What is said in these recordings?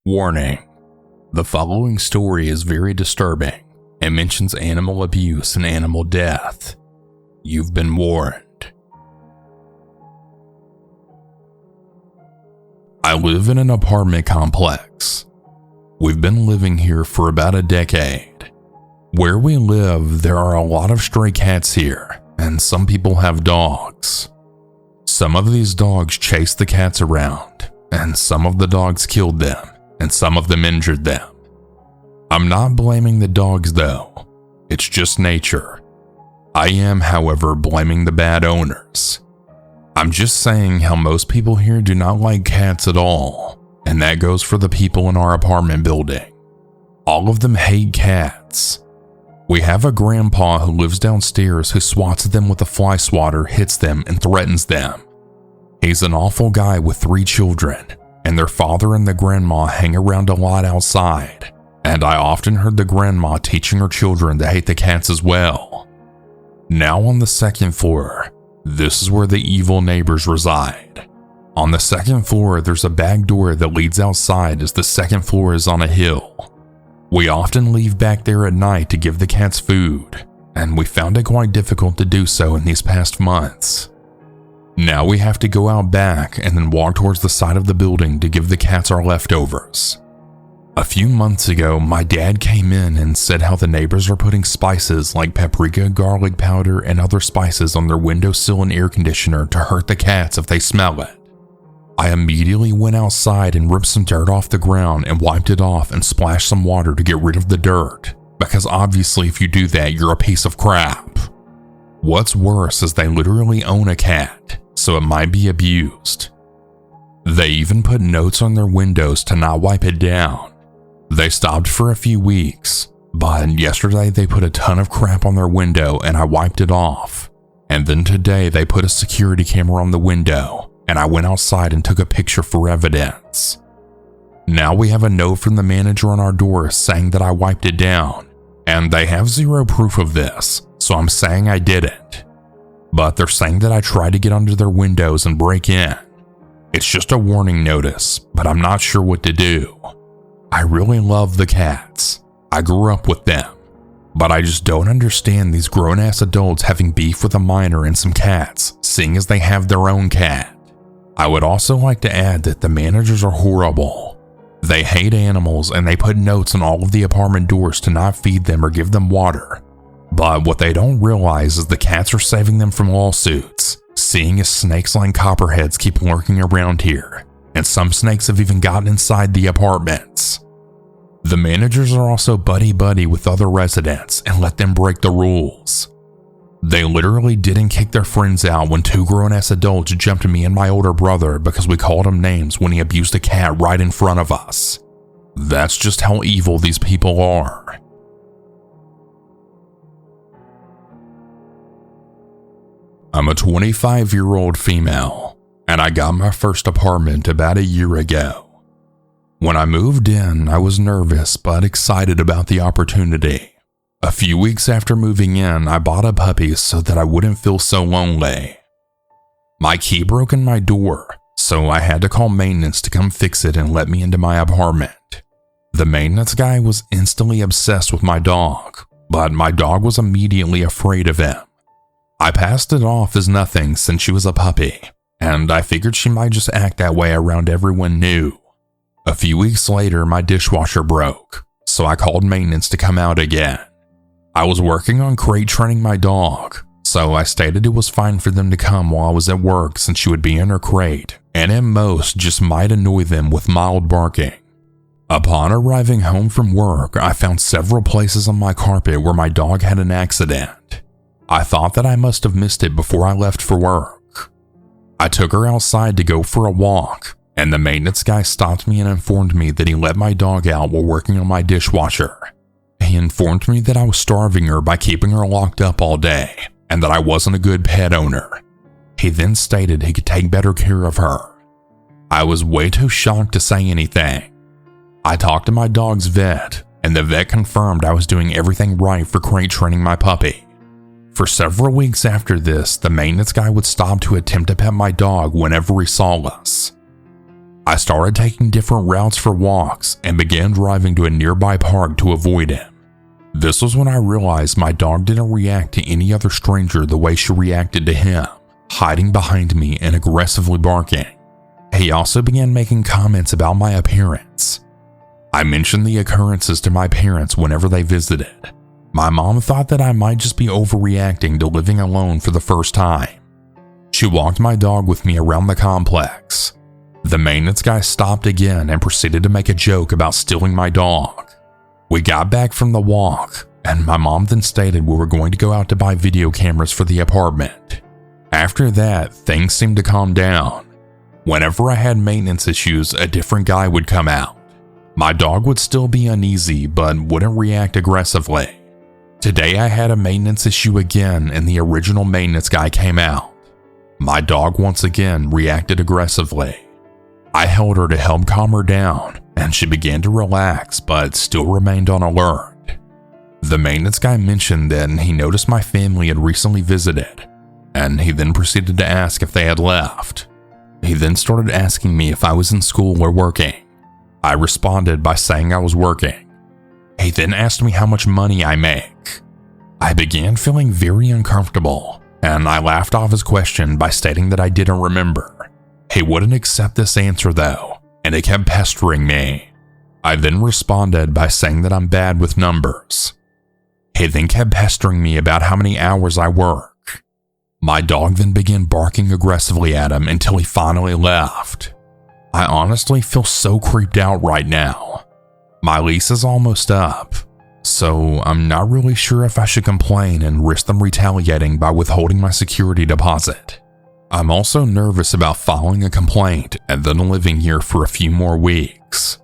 Warning: the following story is very disturbing and mentions animal abuse and animal death. You've been warned. I live in an apartment complex. We've been living here for about a decade. Where we live, there are a lot of stray cats here, and some people have dogs. Some of these dogs chased the cats around, and some of the dogs killed them, and some of them injured them. I'm not blaming the dogs though, it's just nature. I am, however, blaming the bad owners. I'm just saying how most people here do not like cats at all, and that goes for the people in our apartment building. All of them hate cats. We have a grandpa who lives downstairs who swats at them with a fly swatter, hits them, and threatens them. He's an awful guy with 3 children, and their father and the grandma hang around a lot outside, and I often heard the grandma teaching her children to hate the cats as well. Now on the second floor, this is where the evil neighbors reside. On the second floor, there's a back door that leads outside as the second floor is on a hill. We often leave back there at night to give the cats food, and we found it quite difficult to do so in these past months. Now we have to go out back and then walk towards the side of the building to give the cats our leftovers. A few months ago, my dad came in and said how the neighbors are putting spices like paprika, garlic powder, and other spices on their windowsill and air conditioner to hurt the cats if they smell it. I immediately went outside and ripped some dirt off the ground and wiped it off and splashed some water to get rid of the dirt, because obviously if you do that, you're a piece of crap. What's worse is they literally own a cat, so it might be abused. They even put notes on their windows to not wipe it down. They stopped for a few weeks, but yesterday they put a ton of crap on their window and I wiped it off. And then today they put a security camera on the window and I went outside and took a picture for evidence. Now we have a note from the manager on our door saying that I wiped it down, and they have zero proof of this, so I'm saying I didn't. But they're saying that I tried to get under their windows and break in. It's just a warning notice, but I'm not sure what to do. I really love the cats. I grew up with them. But I just don't understand these grown-ass adults having beef with a minor and some cats, seeing as they have their own cat. I would also like to add that the managers are horrible. They hate animals and they put notes on all of the apartment doors to not feed them or give them water. But what they don't realize is the cats are saving them from lawsuits, seeing as snakes like copperheads keep lurking around here, and some snakes have even gotten inside the apartments. The managers are also buddy-buddy with other residents and let them break the rules. They literally didn't kick their friends out when 2 grown-ass adults jumped me and my older brother because we called him names when he abused a cat right in front of us. That's just how evil these people are. I'm a 25-year-old female, and I got my first apartment about a year ago. When I moved in, I was nervous but excited about the opportunity. A few weeks after moving in, I bought a puppy so that I wouldn't feel so lonely. My key broke in my door, so I had to call maintenance to come fix it and let me into my apartment. The maintenance guy was instantly obsessed with my dog, but my dog was immediately afraid of him. I passed it off as nothing since she was a puppy, and I figured she might just act that way around everyone new. A few weeks later, my dishwasher broke, so I called maintenance to come out again. I was working on crate training my dog, so I stated it was fine for them to come while I was at work since she would be in her crate, and at most just might annoy them with mild barking. Upon arriving home from work, I found several places on my carpet where my dog had an accident. I thought that I must have missed it before I left for work. I took her outside to go for a walk, and the maintenance guy stopped me and informed me that he let my dog out while working on my dishwasher. He informed me that I was starving her by keeping her locked up all day, and that I wasn't a good pet owner. He then stated he could take better care of her. I was way too shocked to say anything. I talked to my dog's vet, and the vet confirmed I was doing everything right for crate training my puppy. For several weeks after this, the maintenance guy would stop to attempt to pet my dog whenever he saw us. I started taking different routes for walks and began driving to a nearby park to avoid him. This was when I realized my dog didn't react to any other stranger the way she reacted to him, hiding behind me and aggressively barking. He also began making comments about my appearance. I mentioned the occurrences to my parents whenever they visited. My mom thought that I might just be overreacting to living alone for the first time. She walked my dog with me around the complex. The maintenance guy stopped again and proceeded to make a joke about stealing my dog. We got back from the walk, and my mom then stated we were going to go out to buy video cameras for the apartment. After that, things seemed to calm down. Whenever I had maintenance issues, a different guy would come out. My dog would still be uneasy, but wouldn't react aggressively. Today I had a maintenance issue again, and the original maintenance guy came out. My dog once again reacted aggressively. I held her to help calm her down, and she began to relax but still remained on alert. The maintenance guy mentioned that he noticed my family had recently visited, and he then proceeded to ask if they had left. He then started asking me if I was in school or working. I responded by saying I was working. He then asked me how much money I make. I began feeling very uncomfortable, and I laughed off his question by stating that I didn't remember. He wouldn't accept this answer though, and he kept pestering me. I then responded by saying that I'm bad with numbers. He then kept pestering me about how many hours I work. My dog then began barking aggressively at him until he finally left. I honestly feel so creeped out right now. My lease is almost up, so I'm not really sure if I should complain and risk them retaliating by withholding my security deposit. I'm also nervous about filing a complaint and then living here for a few more weeks.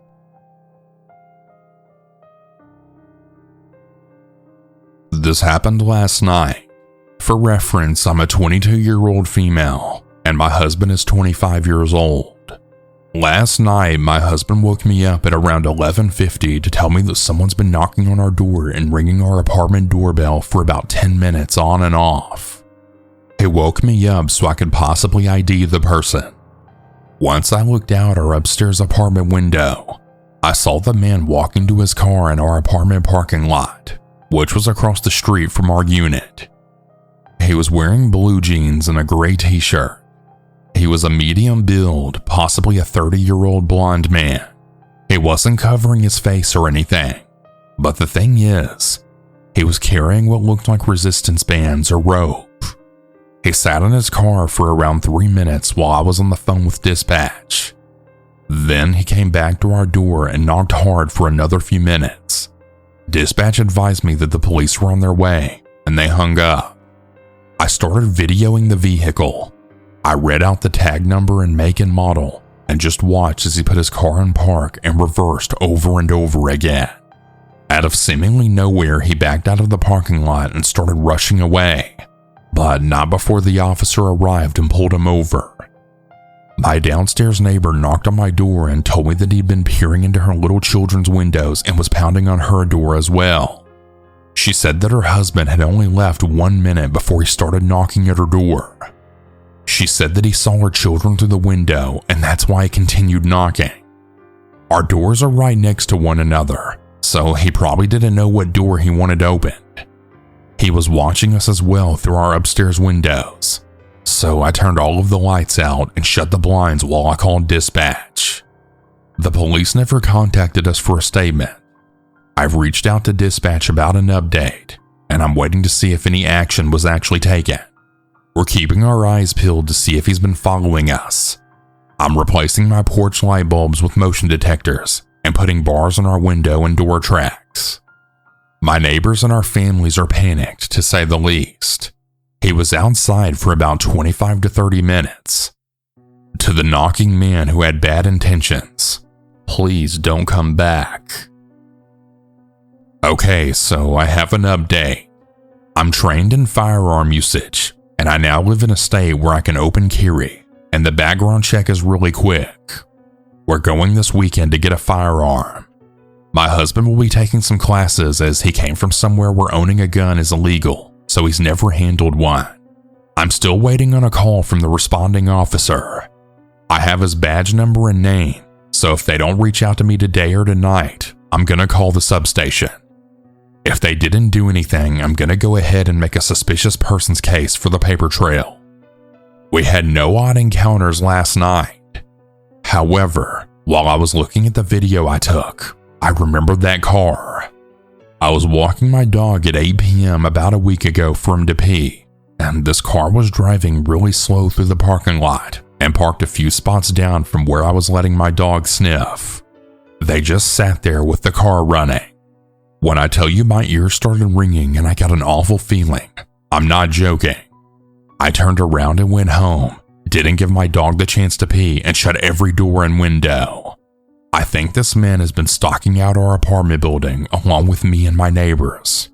This happened last night. For reference, I'm a 22-year-old female, and my husband is 25 years old. Last night, my husband woke me up at around 11:50 to tell me that someone's been knocking on our door and ringing our apartment doorbell for about 10 minutes on and off. He woke me up so I could possibly ID the person. Once I looked out our upstairs apartment window, I saw the man walking to his car in our apartment parking lot, which was across the street from our unit. He was wearing blue jeans and a gray t-shirt. He was a medium build, possibly a 30-year-old blonde man. He wasn't covering his face or anything, but the thing is, he was carrying what looked like resistance bands or rope. He sat in his car for around 3 minutes while I was on the phone with dispatch. Then he came back to our door and knocked hard for another few minutes. Dispatch advised me that the police were on their way, and they hung up. I started videoing the vehicle. I read out the tag number and make and model, and just watched as he put his car in park and reversed over and over again. Out of seemingly nowhere, he backed out of the parking lot and started rushing away, but not before the officer arrived and pulled him over. My downstairs neighbor knocked on my door and told me that he'd been peering into her little children's windows and was pounding on her door as well. She said that her husband had only left 1 minute before he started knocking at her door. She said that he saw her children through the window, and that's why he continued knocking. Our doors are right next to one another, so he probably didn't know what door he wanted opened. He was watching us as well through our upstairs windows, so I turned all of the lights out and shut the blinds while I called dispatch. The police never contacted us for a statement. I've reached out to dispatch about an update, and I'm waiting to see if any action was actually taken. We're keeping our eyes peeled to see if he's been following us. I'm replacing my porch light bulbs with motion detectors and putting bars on our window and door tracks. My neighbors and our families are panicked, to say the least. He was outside for about 25 to 30 minutes. To the knocking man who had bad intentions, please don't come back. Okay, so I have an update. I'm trained in firearm usage, and I now live in a state where I can open carry, and the background check is really quick. We're going this weekend to get a firearm. My husband will be taking some classes as he came from somewhere where owning a gun is illegal, so he's never handled one. I'm still waiting on a call from the responding officer. I have his badge number and name, so if they don't reach out to me today or tonight, I'm gonna call the substation. If they didn't do anything, I'm gonna go ahead and make a suspicious persons case for the paper trail. We had no odd encounters last night. However, while I was looking at the video I took, I remembered that car. I was walking my dog at 8 p.m. about a week ago for him to pee, and this car was driving really slow through the parking lot and parked a few spots down from where I was letting my dog sniff. They just sat there with the car running. When I tell you my ears started ringing and I got an awful feeling, I'm not joking. I turned around and went home, didn't give my dog the chance to pee, and shut every door and window. I think this man has been stalking out our apartment building along with me and my neighbors.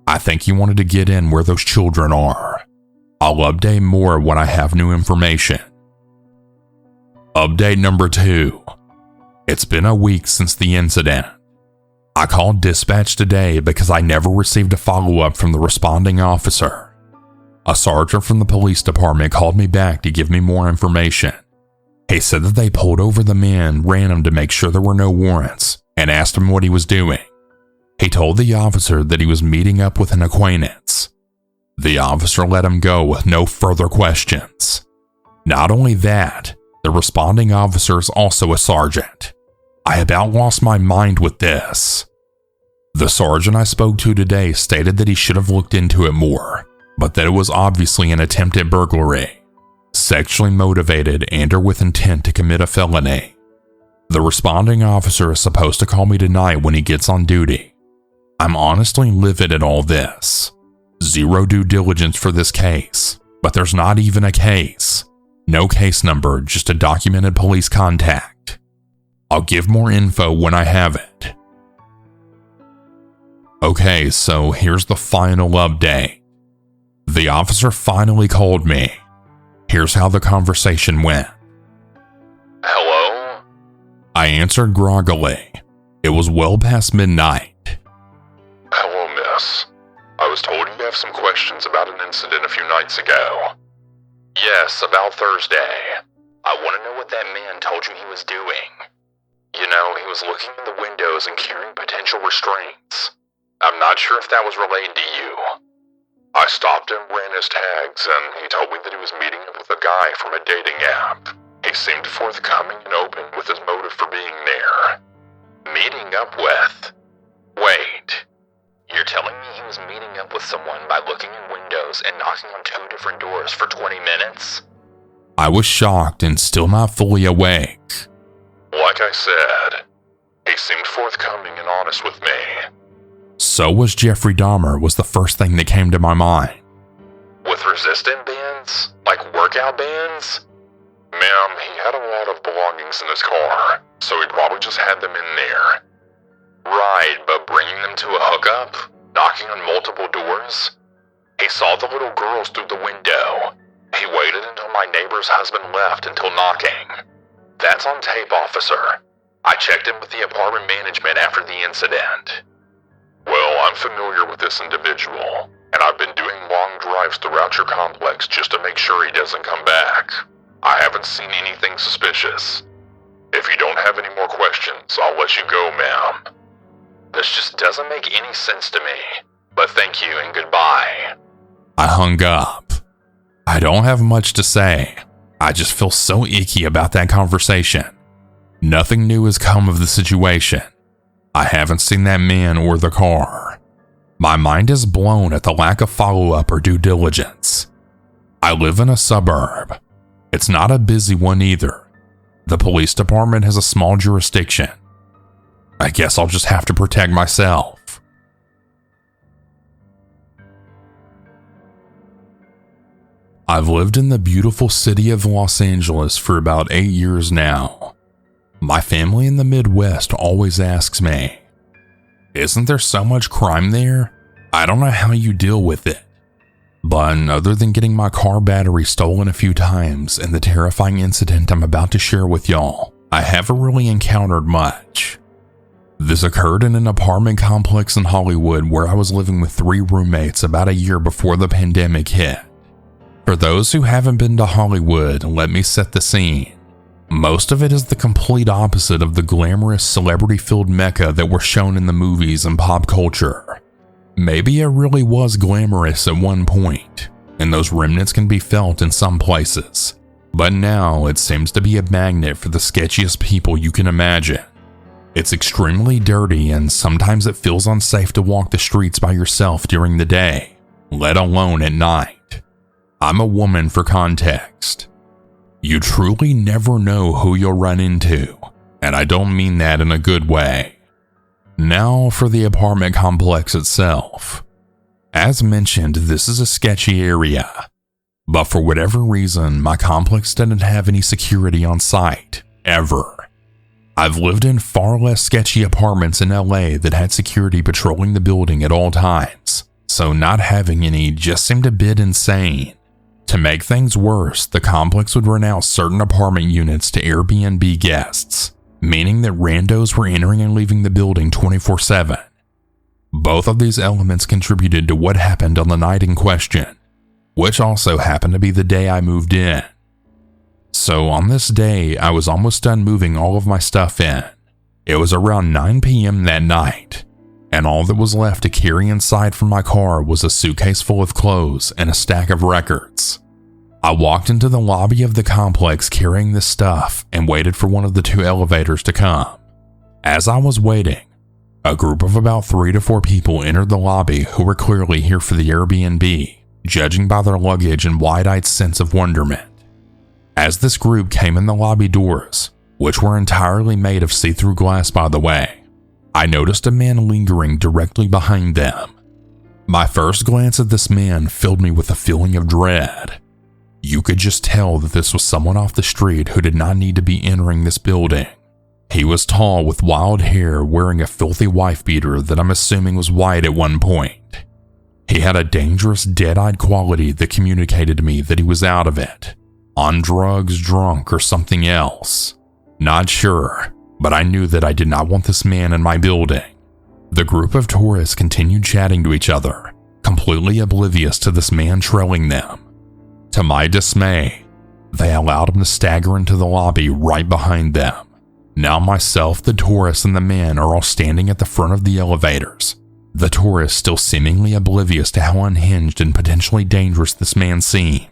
I think he wanted to get in where those children are. I'll update more when I have new information. Update number 2. It's been a week since the incident. I called dispatch today because I never received a follow-up from the responding officer. A sergeant from the police department called me back to give me more information. He said that they pulled over the man, ran him to make sure there were no warrants, and asked him what he was doing. He told the officer that he was meeting up with an acquaintance. The officer let him go with no further questions. Not only that, the responding officer is also a sergeant. I about lost my mind with this. The sergeant I spoke to today stated that he should have looked into it more, but that it was obviously an attempted burglary, sexually motivated and or with intent to commit a felony. The responding officer is supposed to call me tonight when he gets on duty. I'm honestly livid at all this. Zero due diligence for this case, but there's not even a case. No case number, just a documented police contact. I'll give more info when I have it. Okay, so here's the final update. The officer finally called me. Here's how the conversation went. Hello? I answered groggily. It was well past midnight. Hello, miss. I was told you have some questions about an incident a few nights ago. Yes, about Thursday. I want to know what that man told you he was doing. You know, he was looking in the windows and carrying potential restraints. I'm not sure if that was related to you. I stopped him, ran his tags, and he told me that he was meeting up with a guy from a dating app. He seemed forthcoming and open with his motive for being there. Meeting up with? Wait. You're telling me he was meeting up with someone by looking in windows and knocking on 2 different doors for 20 minutes? I was shocked and still not fully awake. Like I said, he seemed forthcoming and honest with me. So was Jeffrey Dahmer was the first thing that came to my mind. With resistant bands? Like workout bands? Ma'am, he had a lot of belongings in his car, so he probably just had them in there. Right, but bringing them to a hookup? Knocking on multiple doors? He saw the little girls through the window. He waited until my neighbor's husband left until knocking. That's on tape, officer. I checked in with the apartment management after the incident. Well, I'm familiar with this individual, and I've been doing long drives throughout your complex just to make sure he doesn't come back. I haven't seen anything suspicious. If you don't have any more questions, I'll let you go, ma'am. This just doesn't make any sense to me, but thank you and goodbye. I hung up. I don't have much to say. I just feel so icky about that conversation. Nothing new has come of the situation. I haven't seen that man or the car. My mind is blown at the lack of follow-up or due diligence. I live in a suburb. It's not a busy one either. The police department has a small jurisdiction. I guess I'll just have to protect myself. I've lived in the beautiful city of Los Angeles for about 8 years now. My family in the Midwest always asks me, "Isn't there so much crime there? I don't know how you deal with it." But other than getting my car battery stolen a few times and the terrifying incident I'm about to share with y'all, I haven't really encountered much. This occurred in an apartment complex in Hollywood where I was living with 3 roommates about a year before the pandemic hit. For those who haven't been to Hollywood, let me set the scene. Most of it is the complete opposite of the glamorous celebrity-filled mecca that were shown in the movies and pop culture. Maybe it really was glamorous at one point, and those remnants can be felt in some places, but now it seems to be a magnet for the sketchiest people you can imagine. It's extremely dirty, and sometimes it feels unsafe to walk the streets by yourself during the day, let alone at night. I'm a woman for context. You truly never know who you'll run into, and I don't mean that in a good way. Now for the apartment complex itself. As mentioned, this is a sketchy area, but for whatever reason, my complex didn't have any security on site, ever. I've lived in far less sketchy apartments in LA that had security patrolling the building at all times, so not having any just seemed a bit insane. To make things worse, the complex would rent out certain apartment units to Airbnb guests, meaning that randos were entering and leaving the building 24/7. Both of these elements contributed to what happened on the night in question, which also happened to be the day I moved in. So on this day, I was almost done moving all of my stuff in. It was around 9 p.m. that night, and all that was left to carry inside from my car was a suitcase full of clothes and a stack of records. I walked into the lobby of the complex carrying this stuff and waited for one of the 2 elevators to come. As I was waiting, a group of about 3 to 4 people entered the lobby who were clearly here for the Airbnb, judging by their luggage and wide-eyed sense of wonderment. As this group came in the lobby doors, which were entirely made of see-through glass by the way, I noticed a man lingering directly behind them. My first glance at this man filled me with a feeling of dread. You could just tell that this was someone off the street who did not need to be entering this building. He was tall with wild hair, wearing a filthy wife beater that I'm assuming was white at one point. He had a dangerous dead-eyed quality that communicated to me that he was out of it, on drugs, drunk, or something else. Not sure, but I knew that I did not want this man in my building. The group of tourists continued chatting to each other, completely oblivious to this man trailing them. To my dismay, they allowed him to stagger into the lobby right behind them. Now myself, the tourists, and the man are all standing at the front of the elevators, the tourists still seemingly oblivious to how unhinged and potentially dangerous this man seemed.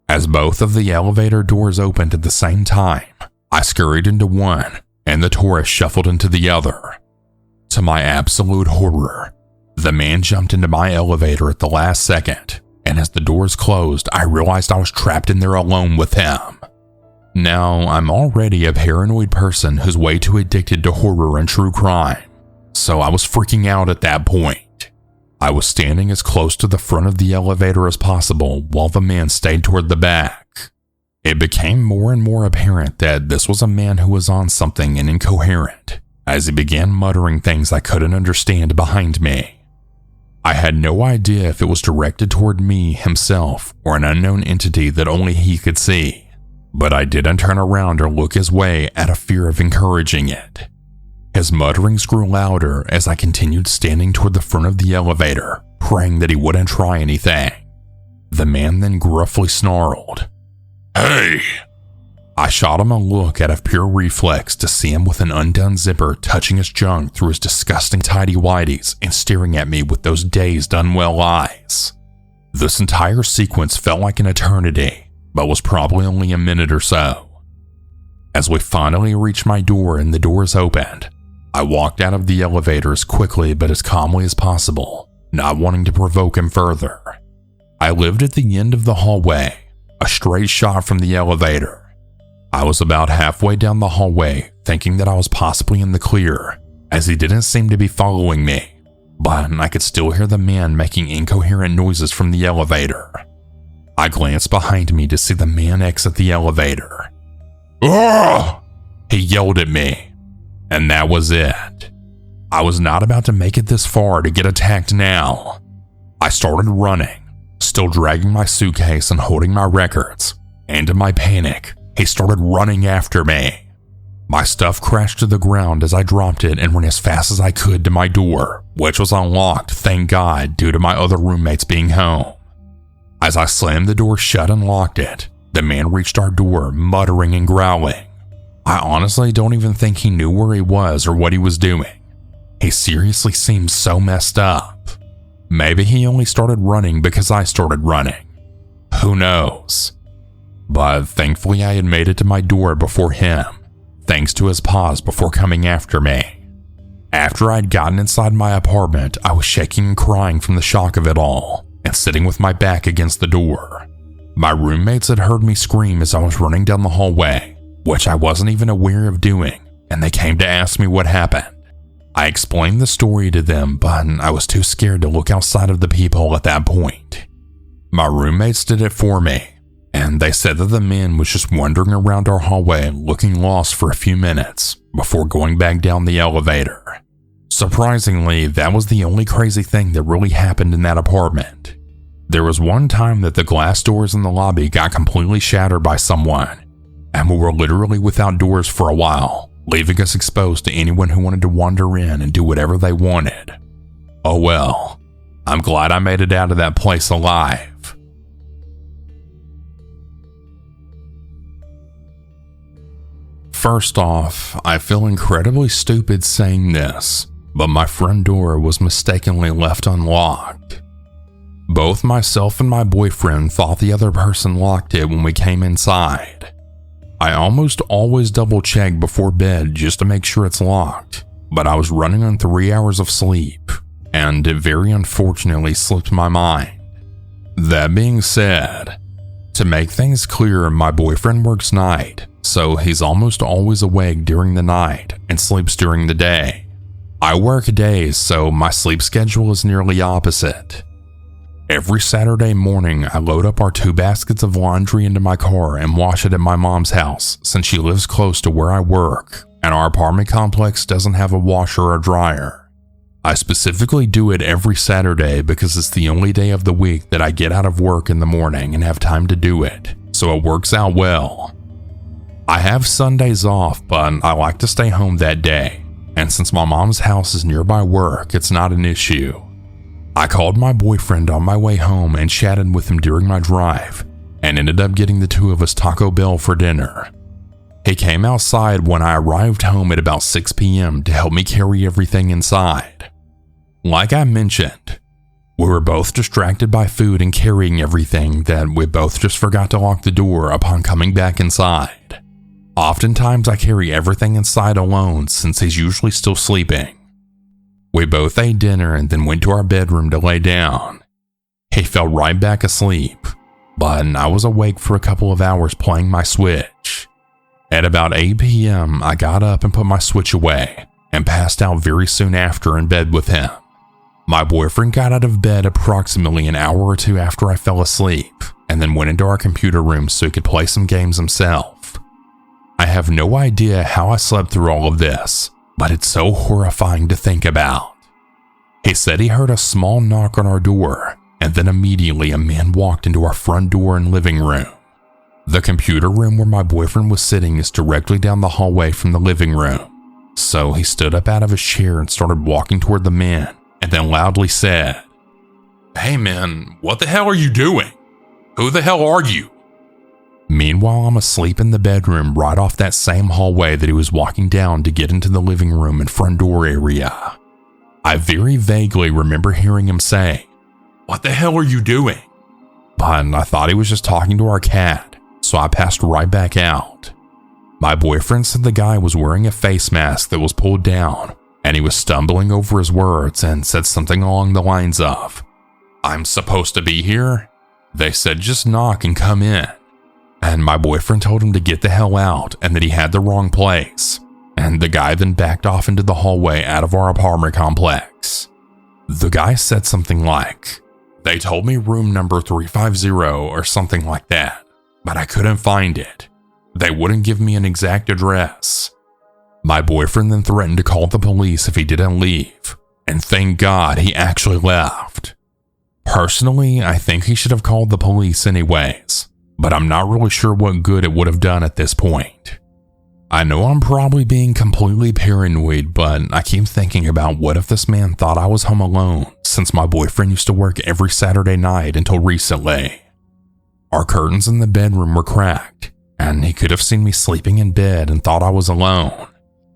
As both of the elevator doors opened at the same time, I scurried into one, and the tourist shuffled into the other. To my absolute horror, the man jumped into my elevator at the last second, and as the doors closed, I realized I was trapped in there alone with him. Now, I'm already a paranoid person who's way too addicted to horror and true crime, so I was freaking out at that point. I was standing as close to the front of the elevator as possible while the man stayed toward the back. It became more and more apparent that this was a man who was on something and incoherent, as he began muttering things I couldn't understand behind me. I had no idea if it was directed toward me, himself, or an unknown entity that only he could see, but I didn't turn around or look his way out of fear of encouraging it. His mutterings grew louder as I continued standing toward the front of the elevator, praying that he wouldn't try anything. The man then gruffly snarled, "Hey!" I shot him a look out of pure reflex to see him with an undone zipper touching his junk through his disgusting tighty-whities and staring at me with those dazed, unwell eyes. This entire sequence felt like an eternity, but was probably only a minute or so. As we finally reached my door and the doors opened, I walked out of the elevator as quickly but as calmly as possible, not wanting to provoke him further. I lived at the end of the hallway, a straight shot from the elevator. I was about halfway down the hallway, thinking that I was possibly in the clear, as he didn't seem to be following me, but I could still hear the man making incoherent noises from the elevator. I glanced behind me to see the man exit the elevator. "Ugh!" he yelled at me, and that was it. I was not about to make it this far to get attacked now. I started running, still dragging my suitcase and holding my records, and in my panic, he started running after me. My stuff crashed to the ground as I dropped it and ran as fast as I could to my door, which was unlocked, thank God, due to my other roommates being home. As I slammed the door shut and locked it, the man reached our door, muttering and growling, I honestly don't even think he knew where he was or what he was doing. He seriously seemed so messed up. Maybe he only started running because I started running. Who knows? But thankfully I had made it to my door before him, thanks to his pause before coming after me. After I'd gotten inside my apartment, I was shaking and crying from the shock of it all, and sitting with my back against the door. My roommates had heard me scream as I was running down the hallway, which I wasn't even aware of doing, and they came to ask me what happened. I explained the story to them, but I was too scared to look outside of the peephole at that point. My roommates did it for me, and they said that the man was just wandering around our hallway looking lost for a few minutes before going back down the elevator. Surprisingly, that was the only crazy thing that really happened in that apartment. There was one time that the glass doors in the lobby got completely shattered by someone, and we were literally without doors for a while, leaving us exposed to anyone who wanted to wander in and do whatever they wanted. Oh well, I'm glad I made it out of that place alive. First off, I feel incredibly stupid saying this, but my front door was mistakenly left unlocked. Both myself and my boyfriend thought the other person locked it when we came inside. I almost always double check before bed just to make sure it's locked, but I was running on 3 hours of sleep, and it very unfortunately slipped my mind. That being said, to make things clear, my boyfriend works night, so he's almost always awake during the night and sleeps during the day. I work days, so my sleep schedule is nearly opposite. Every Saturday morning, I load up our 2 baskets of laundry into my car and wash it at my mom's house since she lives close to where I work, and our apartment complex doesn't have a washer or dryer. I specifically do it every Saturday because it's the only day of the week that I get out of work in the morning and have time to do it, so it works out well. I have Sundays off, but I like to stay home that day, and since my mom's house is nearby work, it's not an issue. I called my boyfriend on my way home and chatted with him during my drive, and ended up getting the 2 of us Taco Bell for dinner. He came outside when I arrived home at about 6 p.m. to help me carry everything inside. Like I mentioned, we were both distracted by food and carrying everything that we both just forgot to lock the door upon coming back inside. Oftentimes I carry everything inside alone since he's usually still sleeping. We both ate dinner and then went to our bedroom to lay down. He fell right back asleep, but I was awake for a couple of hours playing my Switch. At about 8 p.m., I got up and put my Switch away and passed out very soon after in bed with him. My boyfriend got out of bed approximately an hour or 2 after I fell asleep and then went into our computer room so he could play some games himself. I have no idea how I slept through all of this, but it's so horrifying to think about. He said he heard a small knock on our door, and then immediately a man walked into our front door and living room. The computer room where my boyfriend was sitting is directly down the hallway from the living room, so he stood up out of his chair and started walking toward the man, and then loudly said, "Hey man, what the hell are you doing? Who the hell are you?" Meanwhile, I'm asleep in the bedroom right off that same hallway that he was walking down to get into the living room and front door area. I very vaguely remember hearing him say, "What the hell are you doing?" But I thought he was just talking to our cat, so I passed right back out. My boyfriend said the guy was wearing a face mask that was pulled down, and he was stumbling over his words and said something along the lines of, "I'm supposed to be here?" They said just knock and come in. And my boyfriend told him to get the hell out and that he had the wrong place. And the guy then backed off into the hallway out of our apartment complex. The guy said something like, "They told me room number 350 or something like that, but I couldn't find it. They wouldn't give me an exact address." My boyfriend then threatened to call the police if he didn't leave, and thank God he actually left. Personally, I think he should have called the police anyways, but I'm not really sure what good it would have done at this point. I know I'm probably being completely paranoid, but I keep thinking about what if this man thought I was home alone since my boyfriend used to work every Saturday night until recently. Our curtains in the bedroom were cracked, and he could have seen me sleeping in bed and thought I was alone.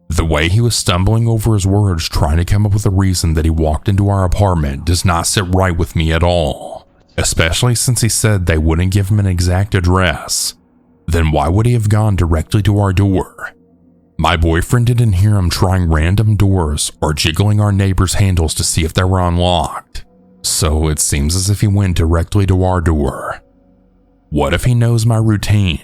The way he was stumbling over his words trying to come up with a reason that he walked into our apartment does not sit right with me at all, especially since he said they wouldn't give him an exact address. Then why would he have gone directly to our door? My boyfriend didn't hear him trying random doors or jiggling our neighbors' handles to see if they were unlocked, so it seems as if he went directly to our door. What if he knows my routine?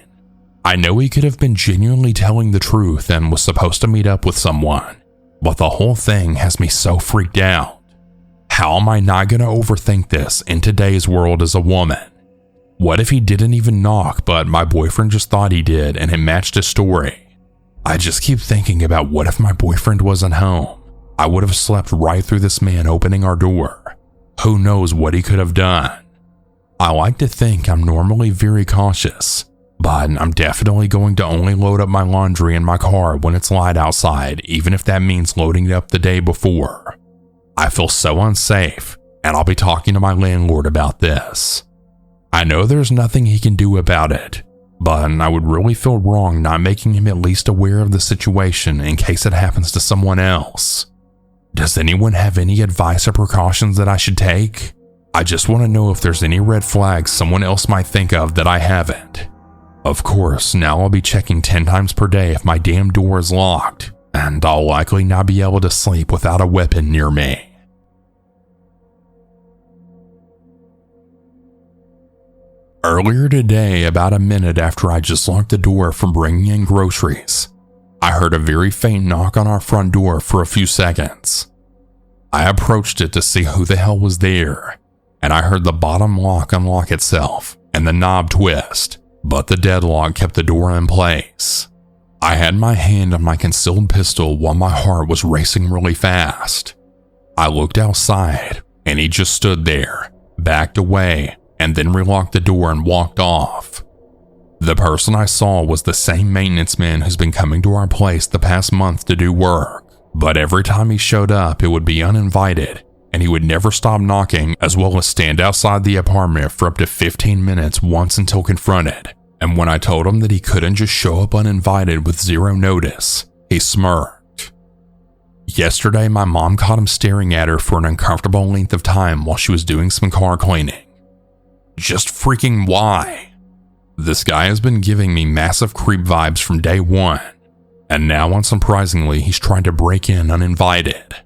I know he could have been genuinely telling the truth and was supposed to meet up with someone, but the whole thing has me so freaked out. How am I not going to overthink this in today's world as a woman? What if he didn't even knock, but my boyfriend just thought he did and it matched his story? I just keep thinking about what if my boyfriend wasn't home. I would have slept right through this man opening our door. Who knows what he could have done? I like to think I'm normally very cautious, but I'm definitely going to only load up my laundry in my car when it's light outside, even if that means loading it up the day before. I feel so unsafe, and I'll be talking to my landlord about this. I know there's nothing he can do about it, but I would really feel wrong not making him at least aware of the situation in case it happens to someone else. Does anyone have any advice or precautions that I should take? I just want to know if there's any red flags someone else might think of that I haven't. Of course, now I'll be checking 10 times per day if my damn door is locked, and I'll likely not be able to sleep without a weapon near me. Earlier today, about a minute after I just locked the door from bringing in groceries, I heard a very faint knock on our front door for a few seconds. I approached it to see who the hell was there, and I heard the bottom lock unlock itself and the knob twist, but the deadlock kept the door in place. I had my hand on my concealed pistol while my heart was racing really fast. I looked outside, and he just stood there, backed away, and then relocked the door and walked off. The person I saw was the same maintenance man who's been coming to our place the past month to do work, but every time he showed up, it would be uninvited, and he would never stop knocking, as well as stand outside the apartment for up to 15 minutes once until confronted. And when I told him that he couldn't just show up uninvited with zero notice, he smirked. Yesterday, my mom caught him staring at her for an uncomfortable length of time while she was doing some car cleaning. Just freaking why? This guy has been giving me massive creep vibes from day one, and now unsurprisingly, he's trying to break in uninvited.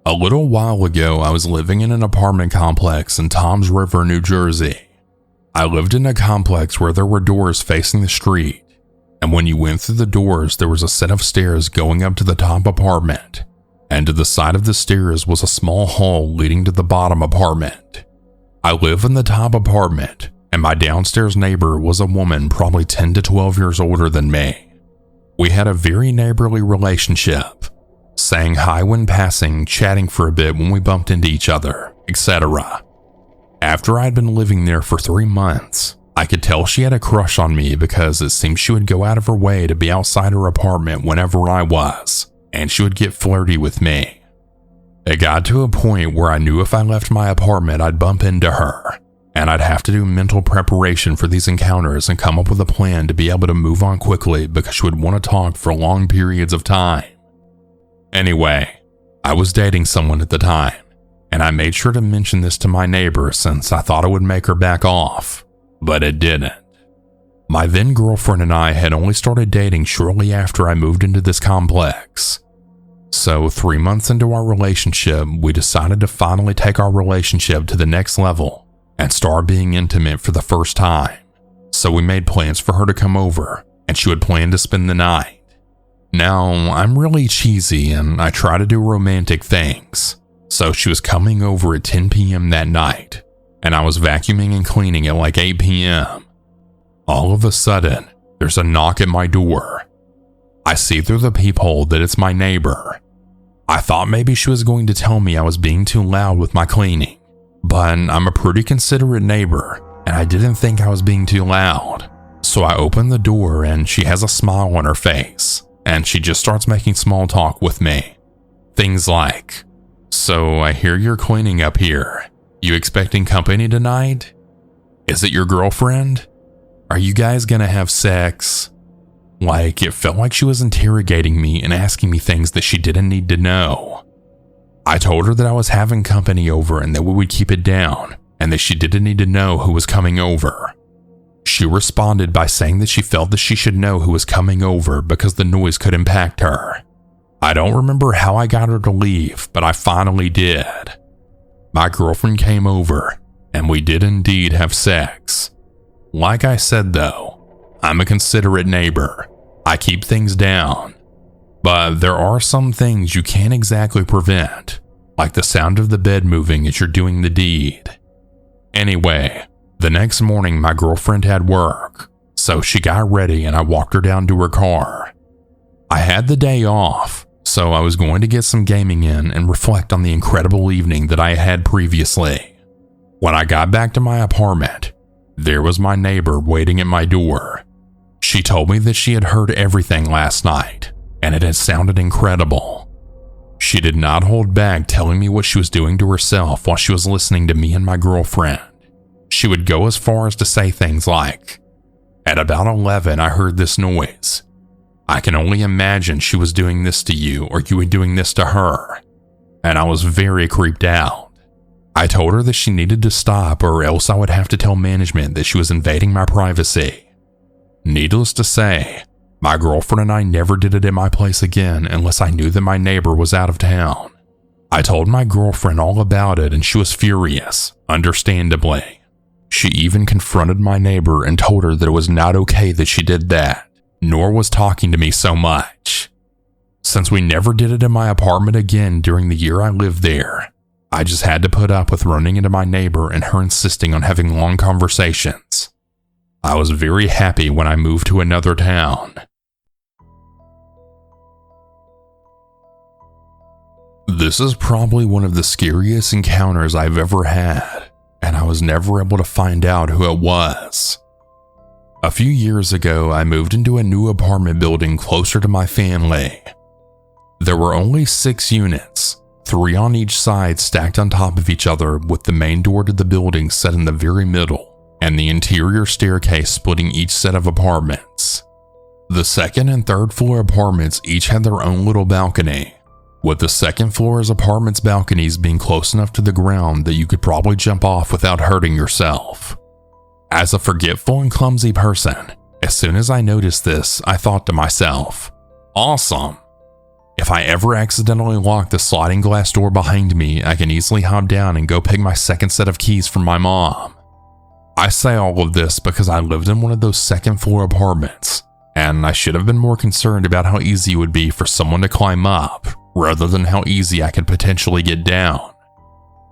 A little while ago, I was living in an apartment complex in Toms River, New Jersey. I lived in a complex where there were doors facing the street, and when you went through the doors, there was a set of stairs going up to the top apartment, and to the side of the stairs was a small hall leading to the bottom apartment. I live in the top apartment, and my downstairs neighbor was a woman probably 10 to 12 years older than me. We had a very neighborly relationship, saying hi when passing, chatting for a bit when we bumped into each other, etc. After I'd been living there for 3 months, I could tell she had a crush on me because it seemed she would go out of her way to be outside her apartment whenever I was, and she would get flirty with me. It got to a point where I knew if I left my apartment I'd bump into her, and I'd have to do mental preparation for these encounters and come up with a plan to be able to move on quickly because she would want to talk for long periods of time. Anyway, I was dating someone at the time, and I made sure to mention this to my neighbor since I thought it would make her back off, but it didn't. My then girlfriend and I had only started dating shortly after I moved into this complex. So 3 months into our relationship, we decided to finally take our relationship to the next level and start being intimate for the first time. So we made plans for her to come over, and she would plan to spend the night. Now, I'm really cheesy and I try to do romantic things, so she was coming over at 10 p.m. that night, and I was vacuuming and cleaning at like 8 p.m. All of a sudden, there's a knock at my door. I see through the peephole that it's my neighbor. I thought maybe she was going to tell me I was being too loud with my cleaning, but I'm a pretty considerate neighbor, and I didn't think I was being too loud. So I open the door and she has a smile on her face, and she just starts making small talk with me. Things like, "So I hear you're cleaning up here. You expecting company tonight? Is it your girlfriend? Are you guys gonna have sex? Like, it felt like she was interrogating me and asking me things that she didn't need to know. I told her that I was having company over and that we would keep it down, and that she didn't need to know who was coming over. She responded by saying that she felt that she should know who was coming over because the noise could impact her. I don't remember how I got her to leave, but I finally did. My girlfriend came over, and we did indeed have sex. Like I said though, I'm a considerate neighbor. I keep things down. But there are some things you can't exactly prevent, like the sound of the bed moving as you're doing the deed. Anyway, the next morning my girlfriend had work, so she got ready and I walked her down to her car. I had the day off, so I was going to get some gaming in and reflect on the incredible evening that I had previously. When I got back to my apartment, there was my neighbor waiting at my door. She told me that she had heard everything last night, and it had sounded incredible. She did not hold back telling me what she was doing to herself while she was listening to me and my girlfriend. She would go as far as to say things like, "At about 11, I heard this noise. I can only imagine she was doing this to you or you were doing this to her." And I was very creeped out. I told her that she needed to stop or else I would have to tell management that she was invading my privacy. Needless to say, my girlfriend and I never did it at my place again unless I knew that my neighbor was out of town. I told my girlfriend all about it and she was furious, understandably. She even confronted my neighbor and told her that it was not okay that she did that, nor was talking to me so much. Since we never did it in my apartment again during the year I lived there, I just had to put up with running into my neighbor and her insisting on having long conversations. I was very happy when I moved to another town. This is probably one of the scariest encounters I've ever had, and I was never able to find out who it was. A few years ago, I moved into a new apartment building closer to my family. There were only 6 units, 3 on each side stacked on top of each other with the main door to the building set in the very middle, and the interior staircase splitting each set of apartments. The second and third floor apartments each had their own little balcony, with the second floor's apartments' balconies being close enough to the ground that you could probably jump off without hurting yourself. As a forgetful and clumsy person, as soon as I noticed this, I thought to myself, awesome! If I ever accidentally lock the sliding glass door behind me, I can easily hop down and go pick my second set of keys from my mom. I say all of this because I lived in one of those second floor apartments, and I should have been more concerned about how easy it would be for someone to climb up, rather than how easy I could potentially get down.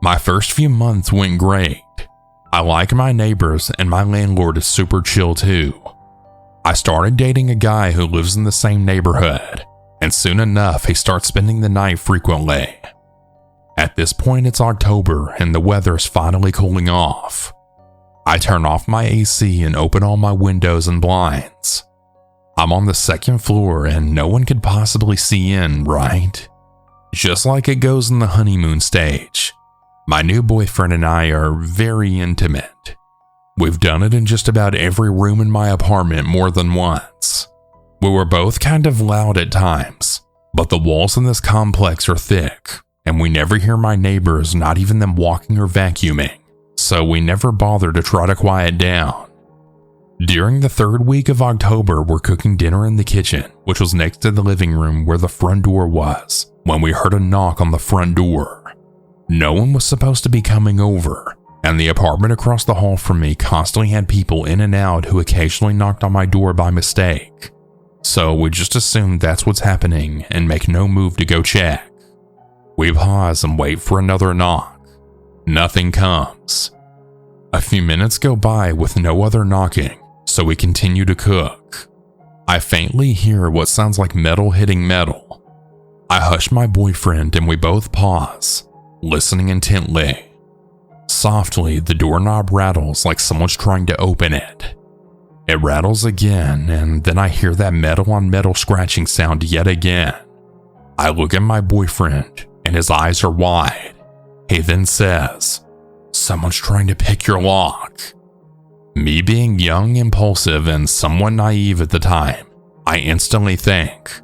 My first few months went great. I like my neighbors and my landlord is super chill too. I started dating a guy who lives in the same neighborhood, and soon enough he starts spending the night frequently. At this point it's October and the weather is finally cooling off. I turn off my AC and open all my windows and blinds. I'm on the second floor and no one could possibly see in, right? Just like it goes in the honeymoon stage, my new boyfriend and I are very intimate. We've done it in just about every room in my apartment more than once. We were both kind of loud at times, but the walls in this complex are thick, and we never hear my neighbors, not even them walking or vacuuming, so we never bother to try to quiet down. During the 3rd week of October, we're cooking dinner in the kitchen, which was next to the living room where the front door was, when we heard a knock on the front door. No one was supposed to be coming over, and the apartment across the hall from me constantly had people in and out who occasionally knocked on my door by mistake. So we just assumed that's what's happening and make no move to go check. We pause and wait for another knock. Nothing comes. A few minutes go by with no other knocking, so we continue to cook. I faintly hear what sounds like metal hitting metal. I hush my boyfriend and we both pause, listening intently. Softly, the doorknob rattles like someone's trying to open it. It rattles again, and then I hear that metal on metal scratching sound yet again. I look at my boyfriend, and his eyes are wide. He then says, Someone's trying to pick your lock. Me being young, impulsive, and somewhat naive at the time, I instantly think,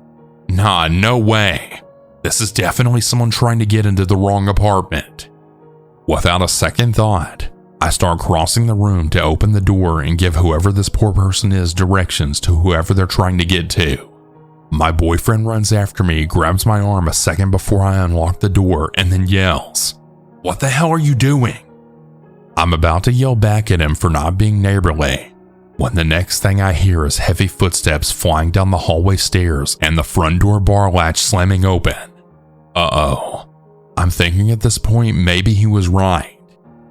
nah, no way. This is definitely someone trying to get into the wrong apartment. Without a second thought, I start crossing the room to open the door and give whoever this poor person is directions to whoever they're trying to get to. My boyfriend runs after me, grabs my arm a second before I unlock the door, and then yells, "What the hell are you doing?" I'm about to yell back at him for not being neighborly, when the next thing I hear is heavy footsteps flying down the hallway stairs and the front door bar latch slamming open. Uh-oh. I'm thinking at this point maybe he was right.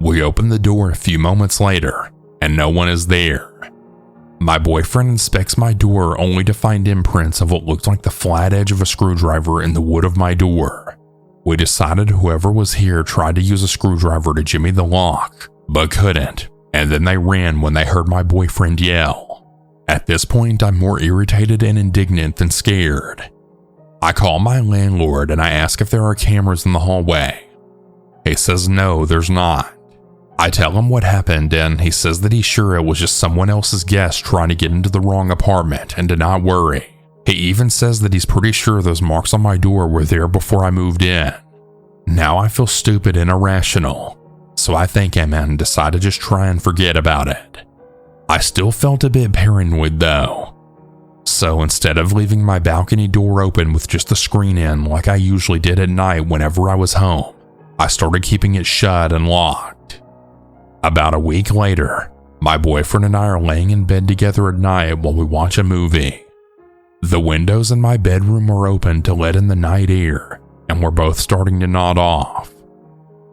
We open the door a few moments later, and no one is there. My boyfriend inspects my door only to find imprints of what looked like the flat edge of a screwdriver in the wood of my door. We decided whoever was here tried to use a screwdriver to jimmy the lock, but couldn't, and then they ran when they heard my boyfriend yell. At this point, I'm more irritated and indignant than scared. I call my landlord and I ask if there are cameras in the hallway. He says no, there's not. I tell him what happened and he says that he's sure it was just someone else's guest trying to get into the wrong apartment and to not worry. He even says that he's pretty sure those marks on my door were there before I moved in. Now I feel stupid and irrational, so I thank him and decide to just try and forget about it. I still felt a bit paranoid though. So instead of leaving my balcony door open with just the screen in like I usually did at night whenever I was home, I started keeping it shut and locked. About a week later, my boyfriend and I are laying in bed together at night while we watch a movie. The windows in my bedroom are open to let in the night air, and we're both starting to nod off.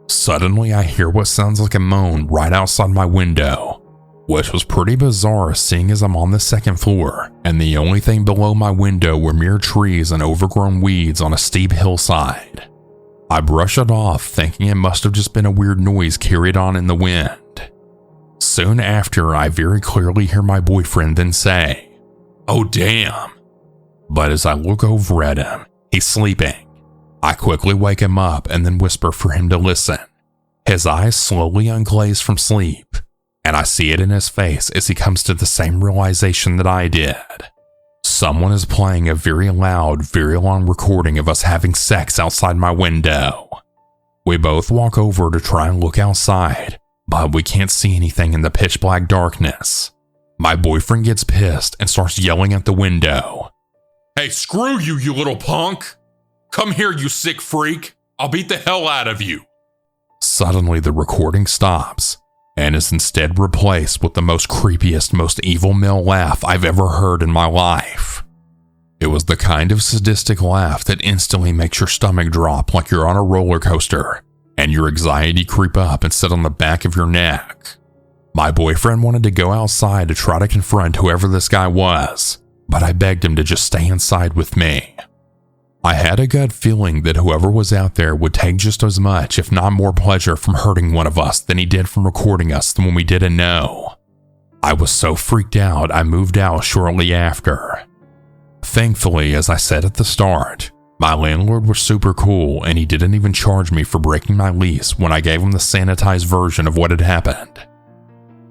Suddenly, I hear what sounds like a moan right outside my window, which was pretty bizarre seeing as I'm on the second floor, and the only thing below my window were mere trees and overgrown weeds on a steep hillside. I brush it off, thinking it must have just been a weird noise carried on in the wind. Soon after, I very clearly hear my boyfriend then say, "Oh damn." But as I look over at him, he's sleeping. I quickly wake him up and then whisper for him to listen. His eyes slowly unglaze from sleep, and I see it in his face as he comes to the same realization that I did. Someone is playing a very loud, very long recording of us having sex outside my window. We both walk over to try and look outside, but we can't see anything in the pitch black darkness. My boyfriend gets pissed and starts yelling at the window. "Hey, screw you, you little punk! Come here, you sick freak! I'll beat the hell out of you!" Suddenly, the recording stops and is instead replaced with the most creepiest, most evil male laugh I've ever heard in my life. It was the kind of sadistic laugh that instantly makes your stomach drop like you're on a roller coaster, and your anxiety creep up and sit on the back of your neck. My boyfriend wanted to go outside to try to confront whoever this guy was, but I begged him to just stay inside with me. I had a gut feeling that whoever was out there would take just as much, if not more, pleasure from hurting one of us than he did from recording us when we didn't know. I was so freaked out, I moved out shortly after. Thankfully, as I said at the start, my landlord was super cool and he didn't even charge me for breaking my lease when I gave him the sanitized version of what had happened.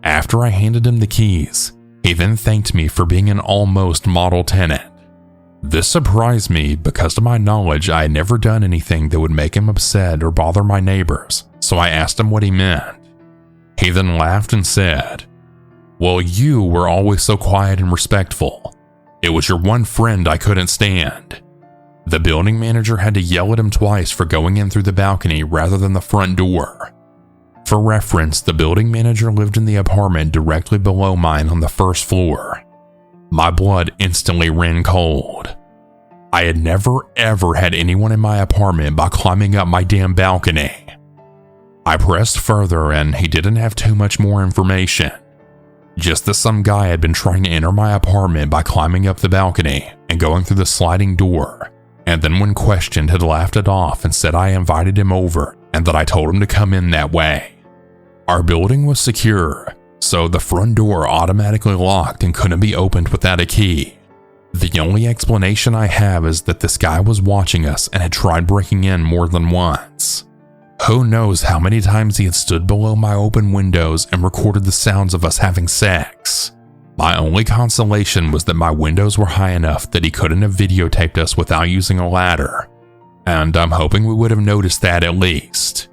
After I handed him the keys, he then thanked me for being an almost model tenant. This surprised me because to my knowledge I had never done anything that would make him upset or bother my neighbors, so I asked him what he meant. He then laughed and said, "Well, you were always so quiet and respectful. It was your one friend I couldn't stand." The building manager had to yell at him twice for going in through the balcony rather than the front door. For reference, the building manager lived in the apartment directly below mine on the first floor. My blood instantly ran cold. I had never ever had anyone in my apartment by climbing up my damn balcony. I pressed further and he didn't have too much more information. Just that some guy had been trying to enter my apartment by climbing up the balcony and going through the sliding door, and then when questioned had laughed it off and said I invited him over and that I told him to come in that way. Our building was secure, so the front door automatically locked and couldn't be opened without a key. The only explanation I have is that this guy was watching us and had tried breaking in more than once. Who knows how many times he had stood below my open windows and recorded the sounds of us having sex. My only consolation was that my windows were high enough that he couldn't have videotaped us without using a ladder, and I'm hoping we would have noticed that at least.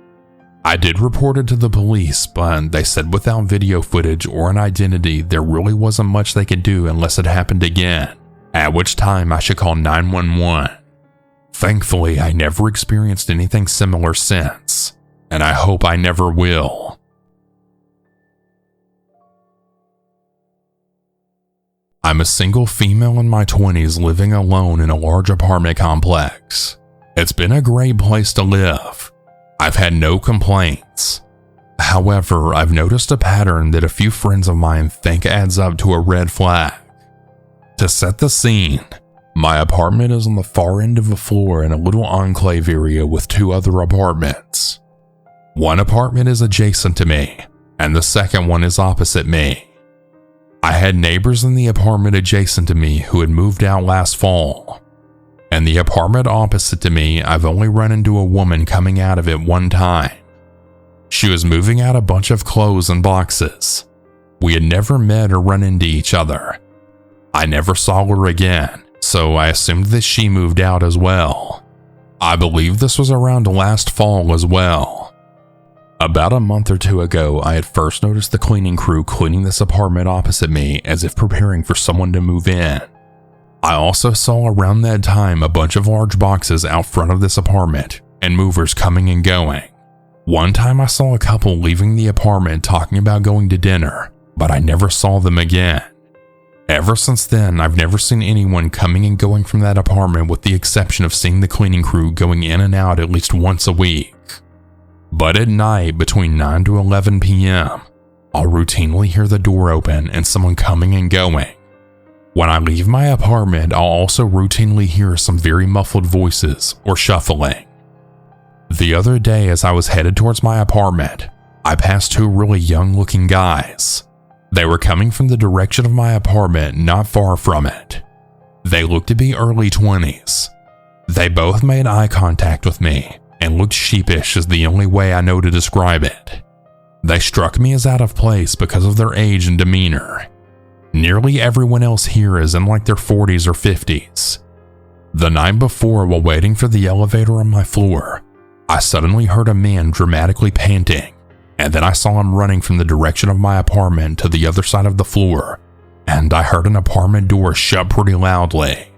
I did report it to the police, but they said without video footage or an identity, there really wasn't much they could do unless it happened again, at which time I should call 911. Thankfully, I never experienced anything similar since, and I hope I never will. I'm a single female in my 20s living alone in a large apartment complex. It's been a great place to live. I've had no complaints. However, I've noticed a pattern that a few friends of mine think adds up to a red flag. To set the scene, my apartment is on the far end of a floor in a little enclave area with two other apartments. One apartment is adjacent to me, and the second one is opposite me. I had neighbors in the apartment adjacent to me who had moved out last fall. And the apartment opposite to me, I've only run into a woman coming out of it one time. She was moving out a bunch of clothes and boxes. We had never met or run into each other. I never saw her again, so I assumed that she moved out as well. I believe this was around last fall as well. About a month or two ago, I had first noticed the cleaning crew cleaning this apartment opposite me as if preparing for someone to move in. I also saw around that time a bunch of large boxes out front of this apartment and movers coming and going. One time I saw a couple leaving the apartment talking about going to dinner, but I never saw them again. Ever since then, I've never seen anyone coming and going from that apartment with the exception of seeing the cleaning crew going in and out at least once a week. But at night, between 9 to 11 p.m., I'll routinely hear the door open and someone coming and going. When I leave my apartment, I'll also routinely hear some very muffled voices or shuffling. The other day, as I was headed towards my apartment, I passed two really young-looking guys. They were coming from the direction of my apartment, not far from it. They looked to be early 20s. They both made eye contact with me and looked sheepish is the only way I know to describe it. They struck me as out of place because of their age and demeanor. Nearly everyone else here is in like their 40s or 50s. The night before, while waiting for the elevator on my floor, I suddenly heard a man dramatically panting, and then I saw him running from the direction of my apartment to the other side of the floor, and I heard an apartment door shut pretty loudly.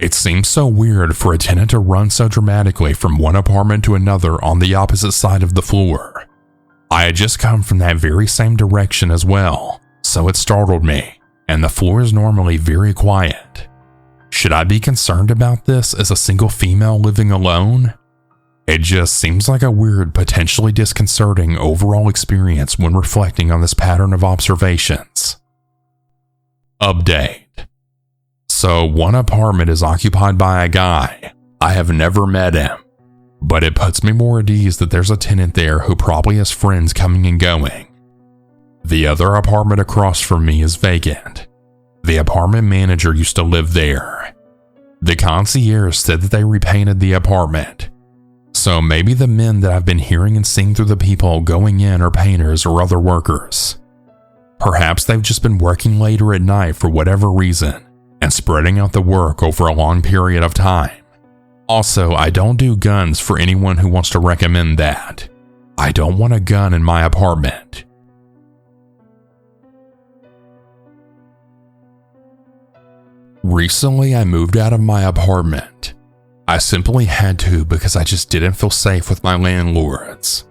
It seemed so weird for a tenant to run so dramatically from one apartment to another on the opposite side of the floor. I had just come from that very same direction as well, so it startled me. And the floor is normally very quiet. Should I be concerned about this as a single female living alone? It just seems like a weird, potentially disconcerting overall experience when reflecting on this pattern of observations. Update. So one apartment is occupied by a guy. I have never met him, but it puts me more at ease that there's a tenant there who probably has friends coming and going. The other apartment across from me is vacant. The apartment manager used to live there. The concierge said that they repainted the apartment. So maybe the men that I've been hearing and seeing through the people going in are painters or other workers. Perhaps they've just been working later at night for whatever reason and spreading out the work over a long period of time. Also, I don't do guns for anyone who wants to recommend that. I don't want a gun in my apartment. Recently, I moved out of my apartment. I simply had to because I just didn't feel safe with my landlords.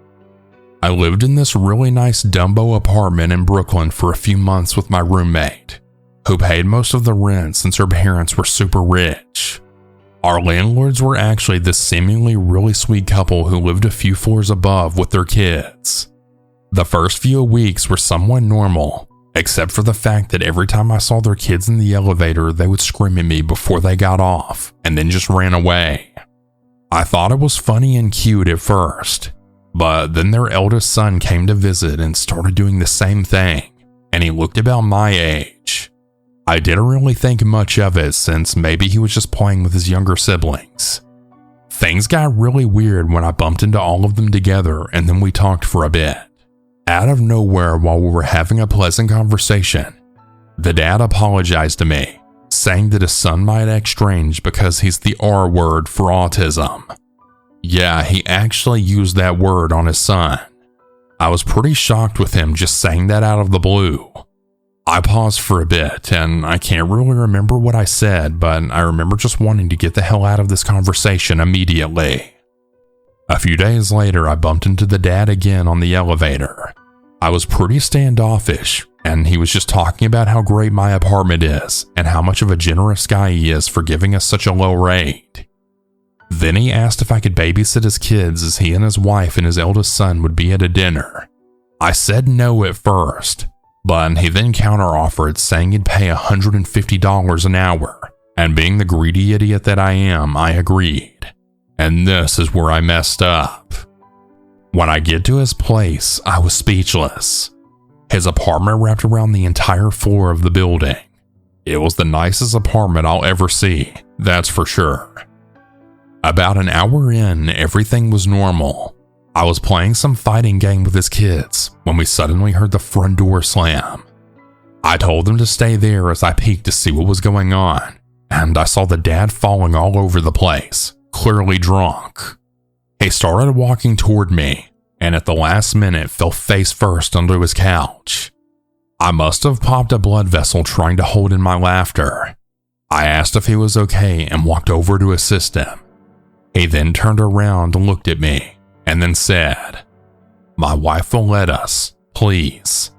I lived in this really nice Dumbo apartment in Brooklyn for a few months with my roommate, who paid most of the rent since her parents were super rich. Our landlords were actually this seemingly really sweet couple who lived a few floors above with their kids. The first few weeks were somewhat normal, except for the fact that every time I saw their kids in the elevator, they would scream at me before they got off and then just ran away. I thought it was funny and cute at first, but then their eldest son came to visit and started doing the same thing, and he looked about my age. I didn't really think much of it since maybe he was just playing with his younger siblings. Things got really weird when I bumped into all of them together and then we talked for a bit. Out of nowhere, while we were having a pleasant conversation, the dad apologized to me, saying that his son might act strange because he's the R word for autism. Yeah, he actually used that word on his son. I was pretty shocked with him just saying that out of the blue. I paused for a bit, and I can't really remember what I said, but I remember just wanting to get the hell out of this conversation immediately. A few days later, I bumped into the dad again on the elevator. I was pretty standoffish, and he was just talking about how great my apartment is and how much of a generous guy he is for giving us such a low rate. Then he asked if I could babysit his kids as he and his wife and his eldest son would be at a dinner. I said no at first, but he then counteroffered, saying he'd pay $150 an hour, and being the greedy idiot that I am, I agreed. And this is where I messed up. When I get to his place, I was speechless. His apartment wrapped around the entire floor of the building. It was the nicest apartment I'll ever see, that's for sure. About an hour in, everything was normal. I was playing some fighting game with his kids when we suddenly heard the front door slam. I told them to stay there as I peeked to see what was going on, and I saw the dad falling all over the place, clearly drunk. He started walking toward me, and at the last minute fell face first onto his couch. I must have popped a blood vessel trying to hold in my laughter. I asked if he was okay and walked over to assist him. He then turned around and looked at me, and then said, "My wife will let us, please."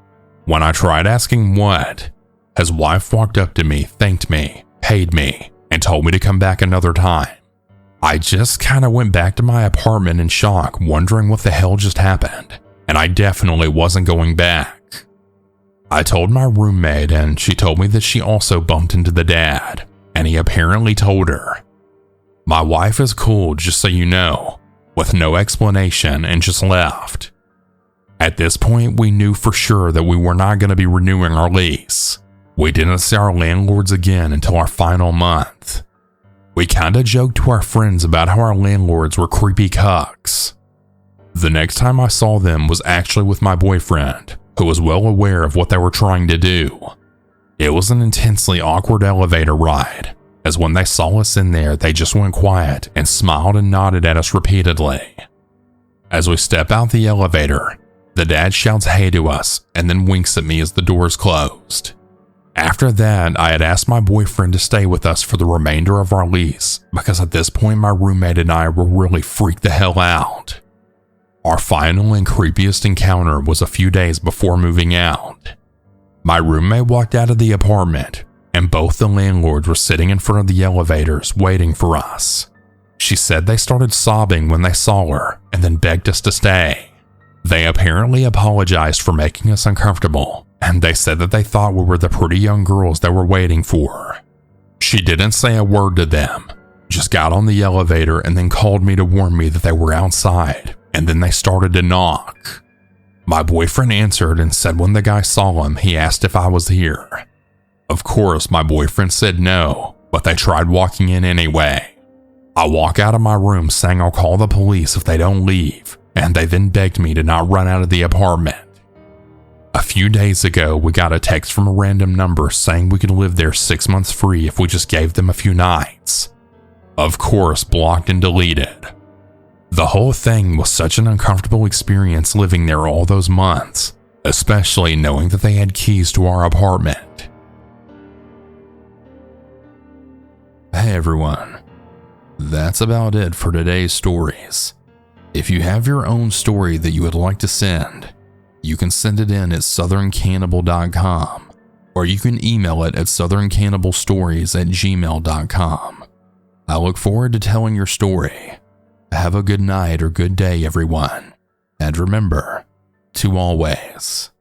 When I tried asking what, his wife walked up to me, thanked me, paid me, and told me to come back another time. I just kind of went back to my apartment in shock, wondering what the hell just happened, and I definitely wasn't going back. I told my roommate, and she told me that she also bumped into the dad, and he apparently told her, "My wife is cool, just so you know," with no explanation, and just left. At this point, we knew for sure that we were not going to be renewing our lease. We didn't see our landlords again until our final month. We kinda joked to our friends about how our landlords were creepy cucks. The next time I saw them was actually with my boyfriend, who was well aware of what they were trying to do. It was an intensely awkward elevator ride, as when they saw us in there, they just went quiet and smiled and nodded at us repeatedly. As we step out the elevator, the dad shouts hey to us and then winks at me as the doors closed. After that, I had asked my boyfriend to stay with us for the remainder of our lease because at this point my roommate and I were really freaked the hell out. Our final and creepiest encounter was a few days before moving out. My roommate walked out of the apartment, and both the landlords were sitting in front of the elevators waiting for us. She said they started sobbing when they saw her and then begged us to stay. They apparently apologized for making us uncomfortable, and they said that they thought we were the pretty young girls they were waiting for. She didn't say a word to them, just got on the elevator and then called me to warn me that they were outside, and then they started to knock. My boyfriend answered and said when the guy saw him, he asked if I was here. Of course, my boyfriend said no, but they tried walking in anyway. I walk out of my room saying I'll call the police if they don't leave, and they then begged me to not run out of the apartment. A few days ago, we got a text from a random number saying we could live there 6 months free if we just gave them a few nights. Of course, blocked and deleted. The whole thing was such an uncomfortable experience living there all those months, especially knowing that they had keys to our apartment. Hey everyone, that's about it for today's stories. If you have your own story that you would like to send, you can send it in at southerncannibal.com, or you can email it at southerncannibalstories@gmail.com. I look forward to telling your story. Have a good night or good day, everyone, and remember to always